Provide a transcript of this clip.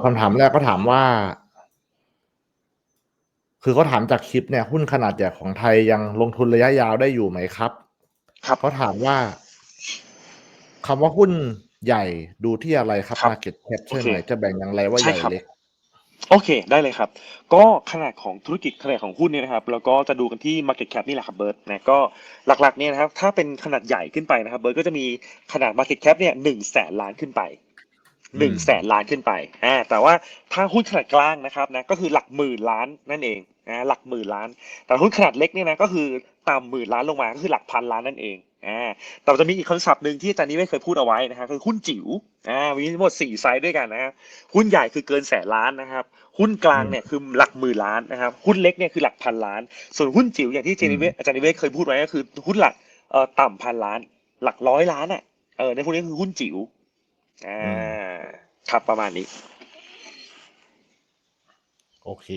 คำถามแรกก็ถามว่าคือเขาถามจากคลิปเนี่ยหุ้นขนาดใหญ่ของไทยยังลงทุนระยะยาวได้อยู่ไหมครับครับเขาถามว่าคำว่าหุ้นใหญ่ดูที่อะไรครับ ครับ Market Cap โอเคใช่ไหมจะแบ่งอย่างไรว่าใช่ครับ ใหญ่เล็กโอเคได้เลยครับก็ขนาดของธุรกิจขนาดของหุ้นเนี่ยนะครับแล้วก็จะดูกันที่ Market Cap นี่แหละครับเบิร์ตนะก็หลักๆเนี่ยนะครับถ้าเป็นขนาดใหญ่ขึ้นไปนะครับเบิร์ตก็จะมีขนาด Market Cap เนี่ย100,000,000,000ขึ้นไปหนึ่งอืมแสนล้านขึ้นไปแต่ว่าถ้าหุ้นขนาดกลางนะครับนะก็คือหลักหมื่นล้านนั่นเองหลักหมื่นล้านแต่หุ้นขนาดเล็กเนี่ยนะก็คือต่ำหมื่นล้านลงมาก็คือหลักพันล้านนั่นเองแต่จะมีอีกคำศัพท์หนึ่งที่อาจารย์นี้ไม่เคยพูดเอาไว้นะครับคือหุ้นจิ๋วมีทั้งหมด4ไซส์ด้วยกันนะหุ้นใหญ่คือเกินแสนล้านนะครับหุ้นกลางเนี่ยคือหลักหมื่นล้านนะครับหุ้นเล็กเนี่ยคือหลักพันล้านส่วนหุ้นจิ๋วอย่างที่อาจารย์นิเวศเคยพูดไว้ก็คือหุ้นหลักต่ำพันล้านหลักร้อยล้านในพวกนี้คือหุ้นจิ๋วอ่อืมาครับประมาณนี้โอเค